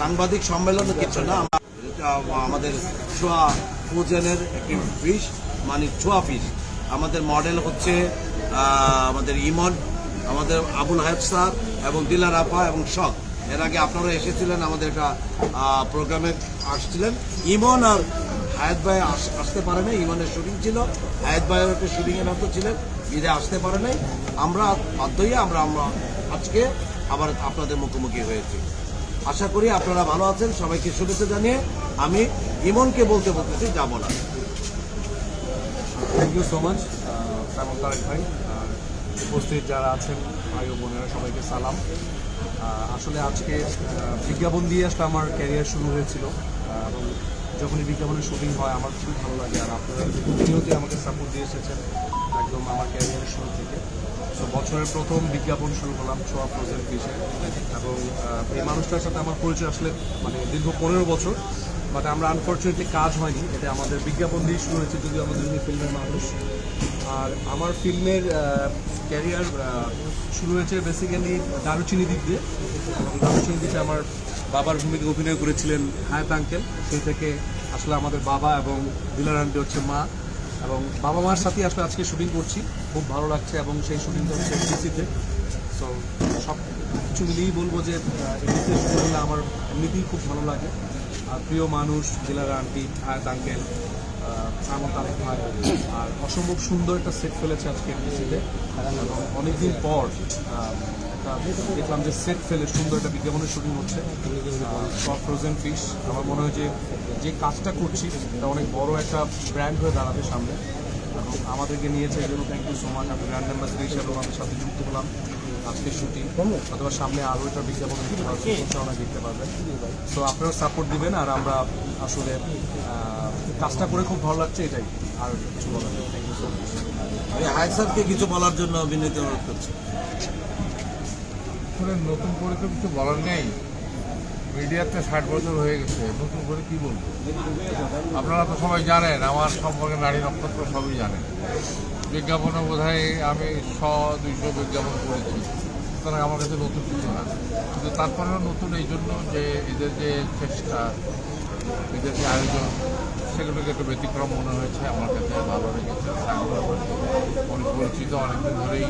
সাংবাদিক সম্মেলন কিছু না, আমাদের ছোয়া ফুজেনের একটি ফিশ, মানে ছোয়া ফিশ। আমাদের মডেল হচ্ছে আমাদের ইমন, আমাদের আবুল হায়াত স্যার এবং দিলার আপা এবং শখ। এর আগে আপনারা এসেছিলেন, আমাদের একটা প্রোগ্রামে আসছিলেন। ইমন আর হায়াত ভাই আসতে পারে নাই, ইমনের শুটিং ছিল, হায়াত ভাইয়ের একটা শুটিংয়ের মতো ছিলেন, ঈদে আসতে পারে নাই। আমরা বাধ্য হয়ে আমরা আজকে আবার আপনাদের মুখোমুখি হয়েছি। আশা করি আপনারা ভালো আছেন। সবাইকে শুভেচ্ছা জানিয়ে আমি ইমনকে বলতেছি যাবো না। Thank you so much Saimon Tareq ভাই। উপস্থিত যারা আছেন ভাই ও বোনেরা, সবাইকে সালাম। আসলে আজকে বিজ্ঞাপন দিয়ে আসলে আমার ক্যারিয়ার শুরু হয়েছিল, এবং যখনই বিজ্ঞাপনের শুটিং হয় আমার খুব ভালো লাগে। আর আপনারা প্রতিনিয়তই আমাকে সাপোর্ট দিয়ে এসেছেন একদম আমার ক্যারিয়ারের শুরু থেকে। তো বছরের প্রথম বিজ্ঞাপন শুরু করলাম ছোয়া ফ্রোজেন ফিশে, এবং এই মানুষটার সাথে আমার পরিচয় আসলে মানে দীর্ঘ 15 বছর, বাট আমরা আনফর্চুনেটলি কাজ হয়নি। এটা আমাদের বিজ্ঞাপন দিয়ে শুরু হয়েছে, যদিও আমাদের ফিল্মের মানুষ। আর আমার ফিল্মের ক্যারিয়ার শুরু হয়েছে বেসিক্যালি দারুচিনি দিক দিয়ে, এবং দারুচিনি দিকে আমার বাবার ভূমিকা অভিনয় করেছিলেন হায়াত আঙ্কেল। সেই থেকে আসলে আমাদের বাবা এবং দিলার আন্টি হচ্ছে মা, এবং বাবা মার সাথে আসলে আজকে শুটিং করছি, খুব ভালো লাগছে। এবং সেই শুটিংটা হচ্ছে এফডিসিতে। সো সব কিছু মিলিয়েই বলবো যে এফডিসিতে শুটিং করলে আমার এমনিতেই খুব ভালো লাগে। আর প্রিয় মানুষ দিলার আন্টি, হায়াত আঙ্কেল, সাইমন তারেক ভাই, আর অসম্ভব সুন্দর একটা সেট ফেলেছে আজকে এফডিসিতে। এবং অনেকদিন পর একটা দেখলাম যে সেট ফেলে সুন্দর একটা বিজ্ঞাপনের শুটিং হচ্ছে সফট ফ্রোজেন ফিশ। আমার মনে হয় যে কাজটা করছি এটা অনেক বড় একটা ব্র্যান্ড হয়ে দাঁড়াবে সামনে, এবং আমাদেরকে নিয়েছে। এই জন্য থ্যাংক ইউ সো মাচ। আমি ব্র্যান্ড অ্যাম্বাসেডর হিসাবে আমাদের সাথে যুক্ত হলাম আজকের শুটিং, অথবা সামনে আরও একটা বিজ্ঞাপন পরিচালনা দেখতে পারবেন। সো আপনারাও সাপোর্ট দিবেন, আর আমরা আসলে কাজটা করে খুব ভালো লাগছে, এটাই। আর কিছু বলার নেই। Thank you so much. আমি হায়াত স্যারকে কিছু বলার জন্য বিনীত অনুরোধ করছি। নতুন করে তো কিছু বলার নেই, মিডিয়াতে 60 বছর হয়ে গেছে, নতুন করে কি বলবো? আপনারা তো সবাই জানেন আমার সম্পর্কে, নারী নক্ষত্র সবই জানেন। বিজ্ঞাপনে বোধহয় আমি 100-200 বিজ্ঞাপন করেছি, সুতরাং আমার কাছে নতুন কিছু না। কিন্তু তারপরেও নতুন এই জন্য যে এদের যে চেষ্টা, এদের যে আয়োজন, সেগুলোকে একটু ব্যতিক্রম মনে হয়েছে, আমার কাছে ভালো লেগেছে। অনেক পরিচিত, অনেকদিন ধরেই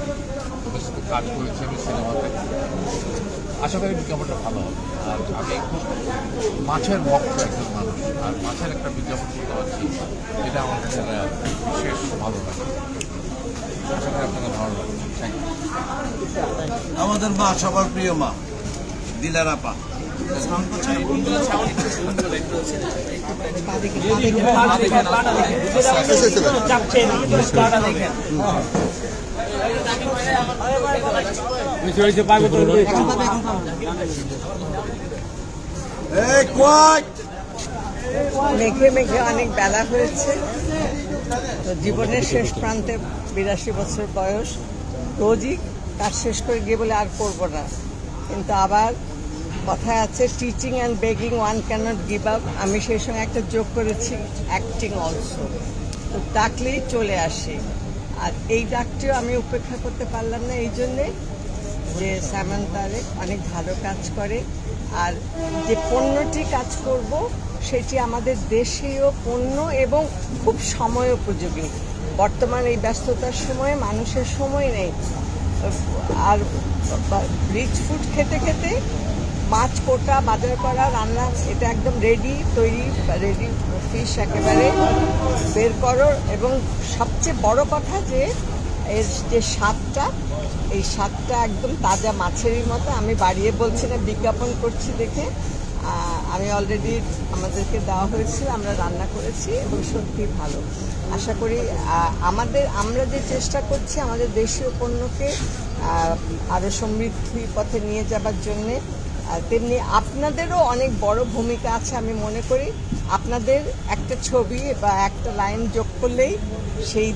ওদের সাথে কাজ করেছি আমি সিনেমাতে। আশা করি বিজ্ঞাপনটা ভালো হবে। আর আমি খুব মাছের ভক্ত একজন মানুষ, আর মাছের একটা বিজ্ঞাপন করতে পারছি, এটা আমার কাছে বিশেষ ভালো লাগে। আশা করি আপনারা ভালো লাগবে। Thank you. আমাদের মা, সবার প্রিয় মা, দিলার আপা। মেঘে মেঘে অনেক বেলা হয়েছে, তো জীবনের শেষ প্রান্তে 82 বছর বয়স। রোজই কাজ শেষ করে গিয়ে বলে আর করবো না, কিন্তু আবার কথায় আছে teaching and begging one cannot give up. আমি সেই সঙ্গে একটা যোগ করেছি অ্যাক্টিং অলসো। তো ডাকলেই চলে আসি, আর এই ডাকটিও আমি উপেক্ষা করতে পারলাম না, এই জন্যে যে সাইমন তারেক অনেক ভালো কাজ করে। আর যে পণ্যটি কাজ করব সেটি আমাদের দেশীয় পণ্য এবং খুব সময় উপযোগী। বর্তমান এই ব্যস্ততার সময়ে মানুষের সময় নেই, আর রিচ ফুড খেতে খেতে মাছ কোটা, বাজার করা, রান্না, এটা একদম রেডি ফিশ একেবারে বের করো। এবং সবচেয়ে বড় কথা যে এর যে স্বাদটা, এই স্বাদটা একদম তাজা মাছেরই মতো। আমি বাড়িয়ে বলছি না, বিজ্ঞাপন করছি দেখে। আমি অলরেডি আমাদেরকে দেওয়া হয়েছিল, আমরা রান্না করেছি এবং সত্যি ভালো। আশা করি আমরা যে চেষ্টা করছি আমাদের দেশীয় পণ্যকে আরও সমৃদ্ধির পথে নিয়ে যাবার জন্যে, তেমনি আপনাদেরও অনেক বড় ভূমিকা আছে। আমি মনে করি আপনাদের একটা ছবি বা একটা লাইন যোগ করলেই সেই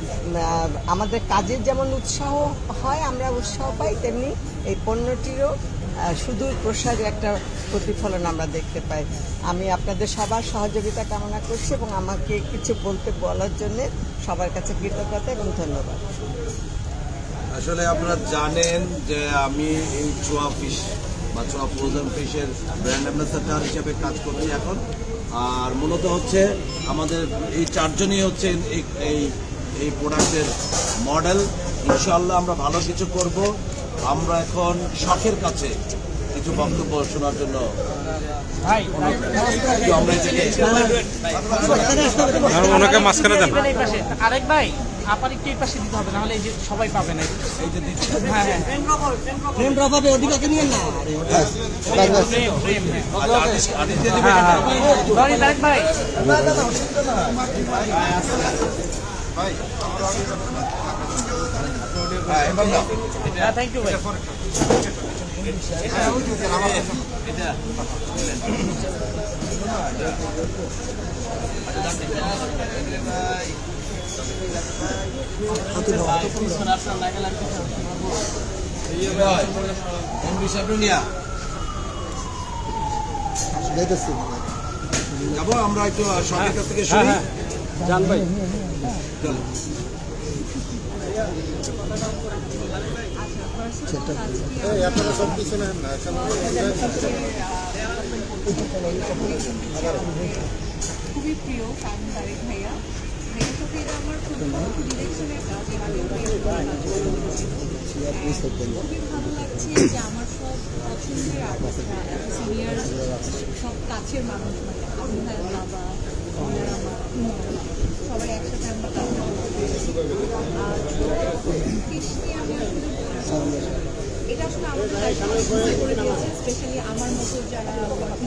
আমাদের কাজের যেমন উৎসাহ হয়, আমরা উৎসাহ পাই, তেমনি এই পণ্যটিরও সুদূর প্রসারে একটা প্রতিফলন আমরা দেখতে পাই। আমি আপনাদের সবার সহযোগিতা কামনা করছি এবং আমাকে কিছু বলার জন্য সবার কাছে কৃতজ্ঞতা এবং ধন্যবাদ। আসলে আপনারা জানেন যে আমি এই ছোয়া ফিশ বা ছোয়া ফ্রোজেন ফিশের ব্র্যান্ড অ্যাম্বাসেডার হিসেবে কাজ করছি এখন। আর মূলত হচ্ছে আমাদের এই চারজনই হচ্ছে এই প্রোডাক্টের মডেল। ইনশাআল্লাহ আমরা ভালো কিছু করব। আমরা এখন শখের কাছে কিছু বক্তব্য শোনার জন্য ওনাকে মাঝখানে দেন। আরেক ভাই আপার একটু এই পাশে দিতে হবে, নাহলে এই যে সবাই পাবে না। হ্যাঁ হ্যাঁ আরেক ভাই থ্যাংক ইউ ভাই। যাবো আমরা একটু সবার কাছ থেকে শুনি। জান ভাই, চলো। খুবই প্রিয় কারণ তারেক ভাইয়া ভাইয়ার সাথে এটা আমার প্রথম ডিরেকশনের কাজ। এর আগে ভাইয়া খুবই ভালো লাগছে যে আমার সব পছন্দের আর্টিস্টরা সিনিয়র সব কাছের মানুষ, মানে আবু ভাইয়ের বাবা আমার সবাই একসাথে আমরা কাজ করছি। আর ফিশ নিয়ে আমি আসলে এটা আসলে আমাদের লাইফে করে দিয়েছে, স্পেশালি আমার মতো যারা আমি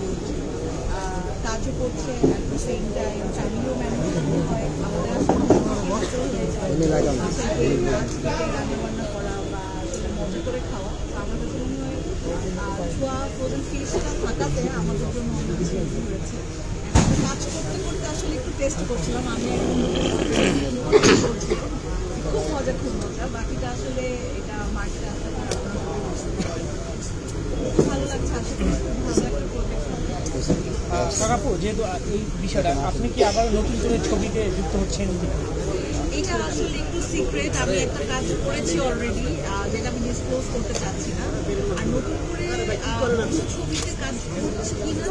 বলছি কাজও করছে, অ্যাট দ্য সেম টাইম ফ্যামিলিও ম্যানেজ হয়। আমাদের রান্নাবান্না করা বা আসলে মজা করে খাওয়া আমাদের জন্য ছোয়া ফ্রোজেন ফিশটা থাকাতে আমাদের জন্য অনেক বেশি ইজি হয়েছে। কাজ করতে করতে আসলে একটু টেস্ট করছিলাম আমি, খুব মজা বাকিটা আসলে এটা মার্কেটে আসলে ভালো লাগছে। আসলে ভালো একটা প্রোডাক্ট। কাকাপু, যেহেতু এই বিষয়টা আপনি কি আবার নতুন করে ছবিতে যুক্ত হচ্ছেন? এটা আসলে একটু সিক্রেট। আমি একটা কাজ করেছি অলরেডি, যেটা আমি ডিসক্লোজ করতে চাচ্ছি না। আর নতুন করে ছবিতে কাজ করছি কিনা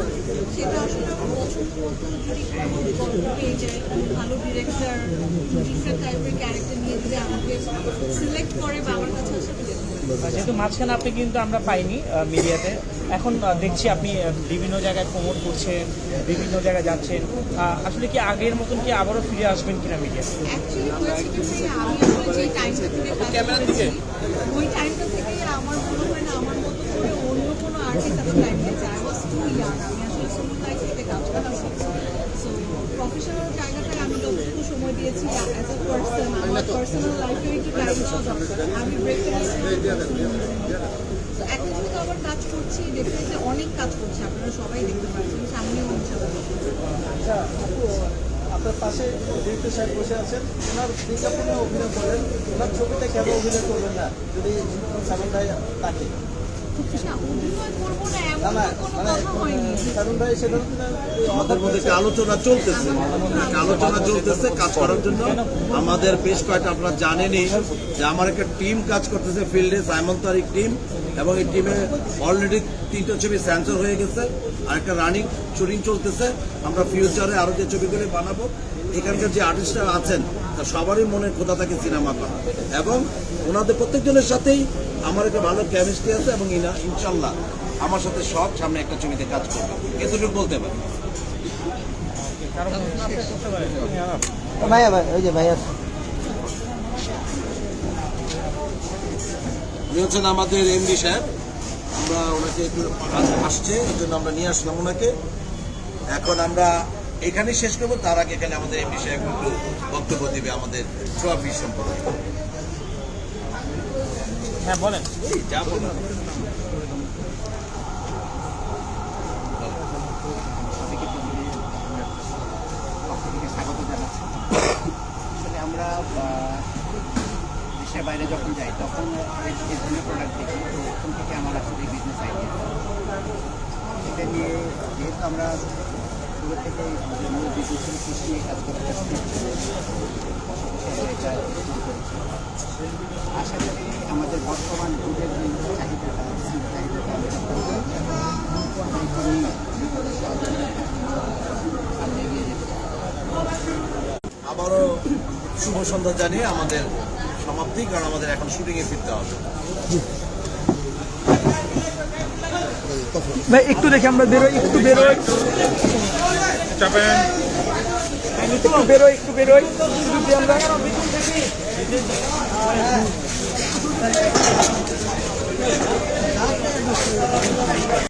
সেটা আসলে আমার পছন্দ মতো যদি কোনো গল্প পেয়ে যায়, কোনো ভালো ডিরেক্টর ডিফারেন্ট টাইপের ক্যারেক্টার নিয়ে যদি আমাকে সিলেক্ট করে বা আমার কাছে আসলে যেহেতু মাঝখানে আপনি কিন্তু আমরা পাইনি মিডিয়াতে, এখন দেখছি আপনি বিভিন্ন জায়গায় প্রমোট করছেন, বিভিন্ন জায়গায় যাচ্ছেন। আসলে কি আগের মতন কি আবারও ফিরে আসবেন কিনা মিডিয়াতে? অ্যাকচুয়ালি হয়েছে কি যে আমি আসলে যে টাইমটা থেকে কাজ করেছি ওই টাইমটা থেকে আমার মনে হয় না আমার মতো করে অন্য কোনো আর্টিস্ট এত টাইম নিয়েছে। I was too young. আমি আসলে স্কুল লাইফ থেকে কাজ করছি। সো প্রফেশনাল জায়গাটায় আমি যতটুকু সময় দিয়েছি অ্যাজ এ পার্সন, আমার পার্সোনাল লাইফে একটু টাইম দেওয়া দরকার। আমি ব্রেকটা এখন যেহেতু আবার কাজ করছি, ডেফিনেটলি অনেক কাজ করছি, আপনারা সবাই দেখতে পাচ্ছেন, সামনেও আচ্ছা আপু, আপনার পাশে ডিরেক্টর সাহেব বসে আছেন, ওনার বিজ্ঞাপনে অভিনয় করেন, ওনার ছবিতে কেন অভিনয় করবেন না যদি সালমান ভাই থাকে? অভিনয় করবো না এমন কোনো কথা হয়নি। সালমান ভাই সেটা আমাদের মধ্যে একটা আলোচনা চলতেছে, কাজ করার জন্য। আমাদের বেশ কয়েকটা আপনারা জানেনই যে আমার একটা টিম কাজ করতেছে ফিল্ডে, সাইমন তারিক টিম, এবং এই টিমে অলরেডি 3টা ছবি সেন্সর হয়ে গেছে আর একটা রানিং শুটিং চলতেছে। আমরা ফিউচারে আরো যে ছবিগুলি বানাবো, এখানকার যে আর্টিস্টরা আছেন তা সবারই মনে খোদা থাকে সিনেমা করা, এবং ওনাদের প্রত্যেকজনের সাথেই আমার একটা ভালো কেমিস্ট্রি আছে, এবং ইনশাল্লাহ আমার সাথে সব সামনে একটা ছবিতে কাজ করবে, এতটুকু বলতে পারি। ভাইয়া ভাই, ওই যে ভাইয়া উনি হচ্ছেন আমাদের এমডি সাহেব। আমরা ওনাকে একটু আসছে, এই জন্য আমরা নিয়ে আসলাম ওনাকে। এখন আমরা এখানেই শেষ করবো, তার আগে এখানে আমাদের এমডি সাহেব একটু বক্তব্য দিবে আমাদের ছোয়া ফিশ সম্পর্কে। হ্যাঁ বলেন। যা বলুন। আসলে আমরা দেশের বাইরে যখন যাই তখন এই ধরনের প্রোডাক্ট দেখি, তো ওখান থেকে আমার আসলে বিজনেস আইডিয়া এটা নিয়ে, যেহেতু আমরা শুরু থেকেই আমাদের মূল বিদ্যুৎ কৃষি নিয়ে কাজ করতে পাশাপাশি এটা শুরু করেছি। আশা করি আমাদের বর্তমান যুগের যে চাহিদাটা আছে, সেই চাহিদাটা আমরা নিয়ে সামনে এগিয়ে যেতে চাই। আবারও শুভ সন্ধ্যা জানিয়ে আমাদের সমাপ্তি, কারণ আমাদের এখন শুটিংয়ে ফিরতে হবে। ভাই একটু দেখি আমরা বেরোই, একটু বেরোই, চাপেন। একটু বেরোই যদি আমরা